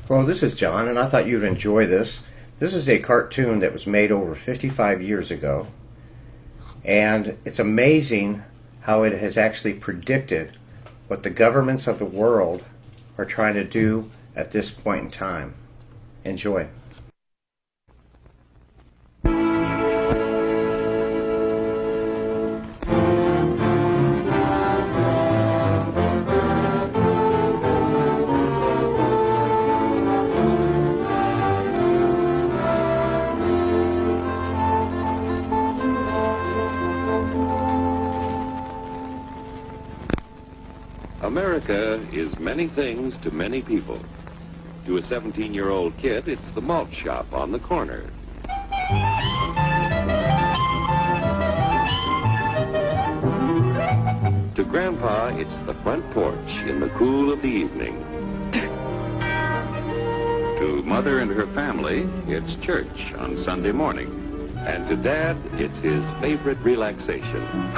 Well, this is John, and I thought you'd enjoy this. This is a cartoon that was made over 55 years ago, and it's amazing how it has actually predicted what the governments of the world are trying to do at this point in time. Enjoy. America is many things to many people. To a 17-year-old kid, it's the malt shop on the corner. To Grandpa, it's the front porch in the cool of the evening. To Mother and her family, it's church on Sunday morning. And to Dad, it's his favorite relaxation.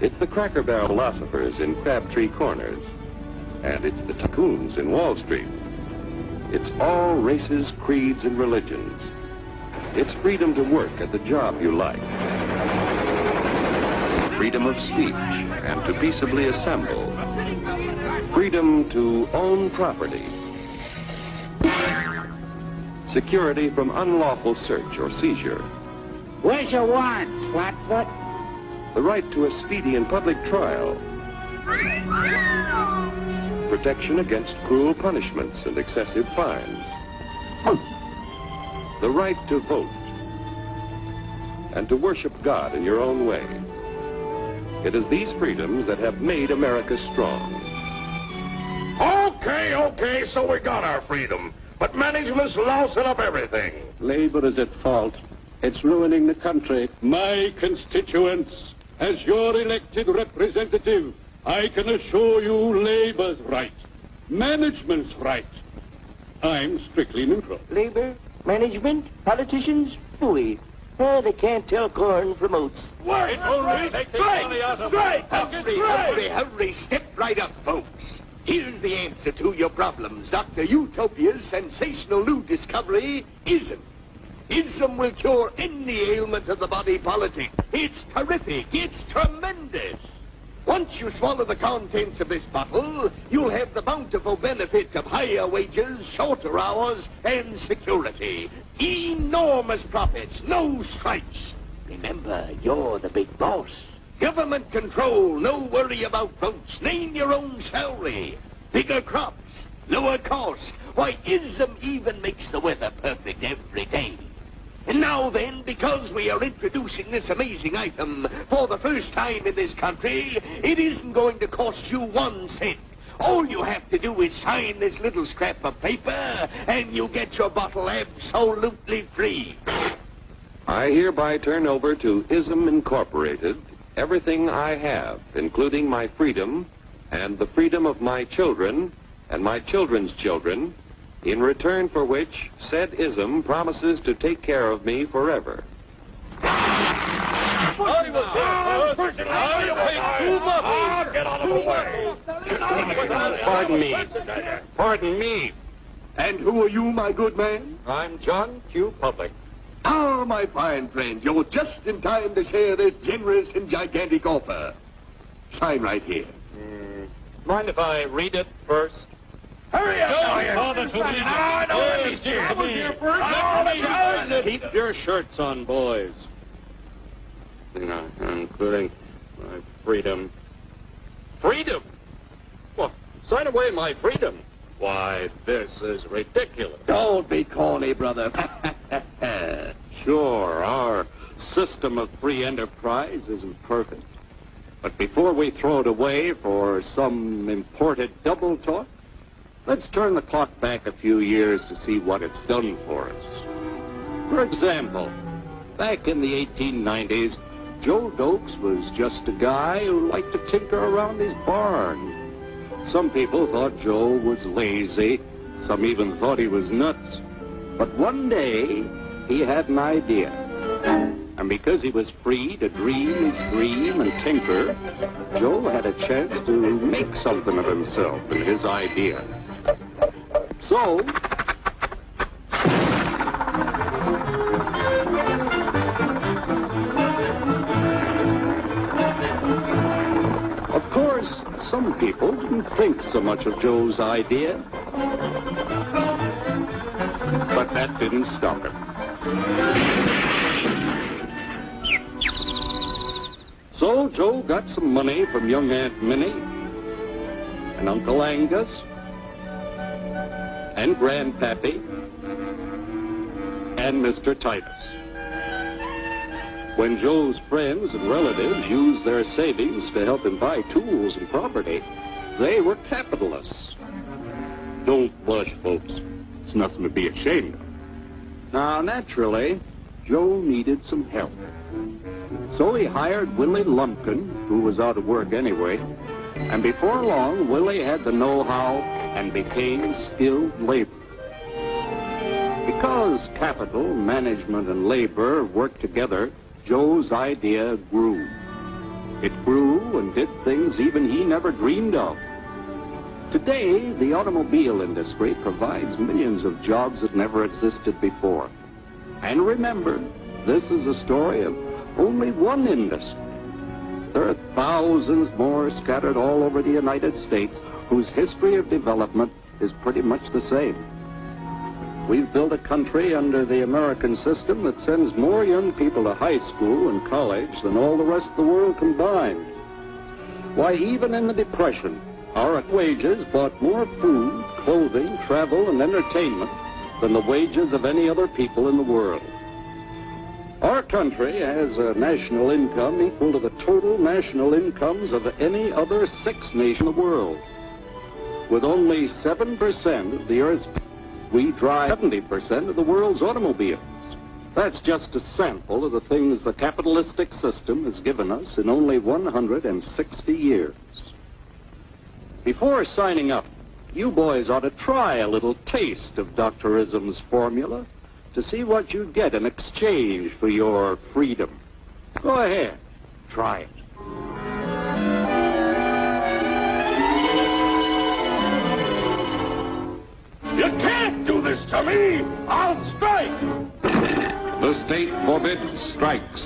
It's the Cracker Barrel philosophers in Crabtree Corners. And it's the tycoons in Wall Street. It's all races, creeds, and religions. It's freedom to work at the job you like. Freedom of speech and to peaceably assemble. Freedom to own property. Security from unlawful search or seizure. Where's your warrant, Flatfoot? The right to a speedy and public trial. Protection against cruel punishments and excessive fines. The right to vote. And to worship God in your own way. It is these freedoms that have made America strong. Okay, so we got our freedom. But management's lousing up everything. Labor is at fault. It's ruining the country. My constituents, as your elected representative, I can assure you Labor's right. Management's right. I'm strictly neutral. Labor, management, politicians, phooey. They can't tell corn from oats. Work! Hurry, step right up, folks. Here's the answer to your problems. Dr. Utopia's sensational new discovery, ISM. ISM will cure any ailment of the body politic. It's terrific. It's tremendous. Once you swallow the contents of this bottle, you'll have the bountiful benefit of higher wages, shorter hours, and security. Enormous profits, no strikes. Remember, you're the big boss. Government control, no worry about votes. Name your own salary. Bigger crops, lower costs. Why, ISM even makes the weather perfect every day. And now then, because we are introducing this amazing item for the first time in this country, it isn't going to cost you 1 cent. All you have to do is sign this little scrap of paper, and you get your bottle absolutely free. I hereby turn over to ISM Incorporated everything I have, including my freedom and the freedom of my children and my children's children, in return for which said ISM promises to take care of me forever. Get out of the way! Pardon me. And who are you, my good man? I'm John Q. Public. Ah, my fine friend, you're just in time to share this generous and gigantic offer. Sign right here. Mind if I read it first? Hurry up! Keep your shirts on, boys. Including my freedom. Freedom? Well, sign away my freedom. Why, this is ridiculous. Don't be corny, brother. Sure, our system of free enterprise isn't perfect. But before we throw it away for some imported double talk, let's turn the clock back a few years to see what it's done for us. For example, back in the 1890s, Joe Dokes was just a guy who liked to tinker around his barn. Some people thought Joe was lazy. Some even thought he was nuts. But one day, he had an idea. And because he was free to dream his dream and tinker, Joe had a chance to make something of himself and his idea. So, of course, some people didn't think so much of Joe's idea, but that didn't stop him. So Joe got some money from young Aunt Minnie and Uncle Angus and Grandpappy and Mr. Titus. When Joe's friends and relatives used their savings to help him buy tools and property, they were capitalists. Don't blush, folks. It's nothing to be ashamed of. Now, naturally, Joe needed some help. So he hired Willie Lumpkin, who was out of work anyway, and before long, Willie had the know-how and became skilled labor. Because capital, management, and labor worked together, Joe's idea grew. It grew and did things even he never dreamed of. Today, the automobile industry provides millions of jobs that never existed before. And remember, this is a story of only one industry. There are thousands more scattered all over the United States whose history of development is pretty much the same. We've built a country under the American system that sends more young people to high school and college than all the rest of the world combined. Why, even in the Depression, our wages bought more food, clothing, travel, and entertainment than the wages of any other people in the world. Our country has a national income equal to the total national incomes of any other 6 nations in the world. With only 7% of the Earth's people, we drive 70% of the world's automobiles. That's just a sample of the things the capitalistic system has given us in only 160 years. Before signing up, you boys ought to try a little taste of Dr. Ism's formula to see what you'd get in exchange for your freedom. Go ahead, try it. You can't do this to me! I'll strike! The state forbids strikes.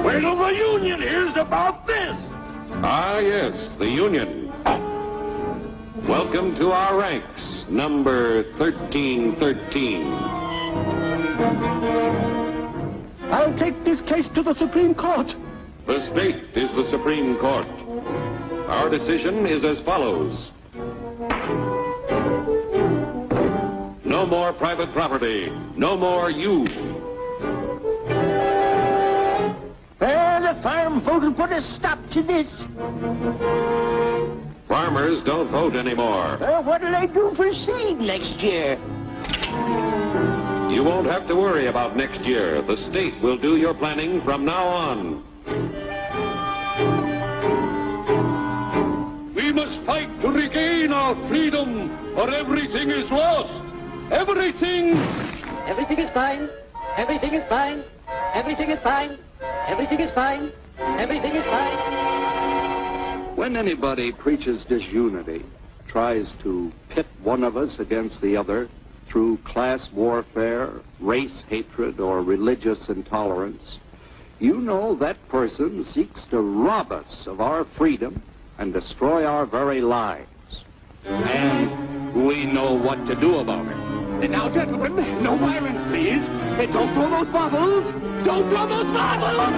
Wait till the union hears about this! Ah, yes, the Union. Welcome to our ranks, number 1313. I'll take this case to the Supreme Court. The state is the Supreme Court. Our decision is as follows. No more private property. No more you. The farm vote will put a stop to this. Farmers don't vote anymore. What'll they do for seed next year? You won't have to worry about next year. The state will do your planning from now on. We must fight to regain our freedom, or everything is lost. Everything! Everything is fine. Everything is fine. Everything is fine. Everything is fine. Everything is fine. When anybody preaches disunity, tries to pit one of us against the other through class warfare, race hatred, or religious intolerance, you know that person seeks to rob us of our freedom and destroy our very lives. And we know what to do about it. Now, gentlemen, no violence, please. Don't throw those bottles. Don't throw those bottles. No,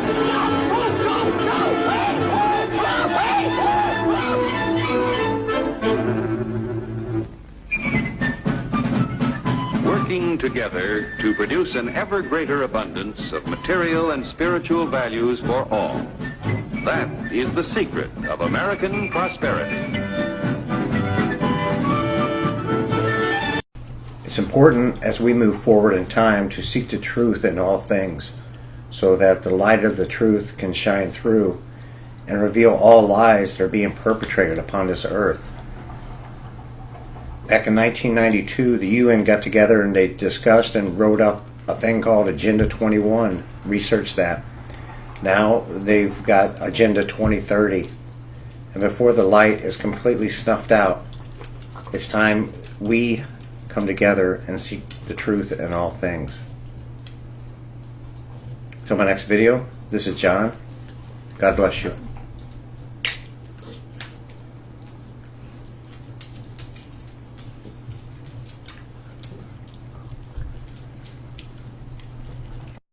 Working together to produce an ever greater abundance of material and spiritual values for all. That is the secret of American prosperity. It's important as we move forward in time to seek the truth in all things, so that the light of the truth can shine through and reveal all lies that are being perpetrated upon this earth. Back in 1992, the UN got together and they discussed and wrote up a thing called Agenda 21. Research that. Now they've got Agenda 2030. And before the light is completely snuffed out, it's time we come together and seek the truth in all things. Till my next video, this is John. God bless you.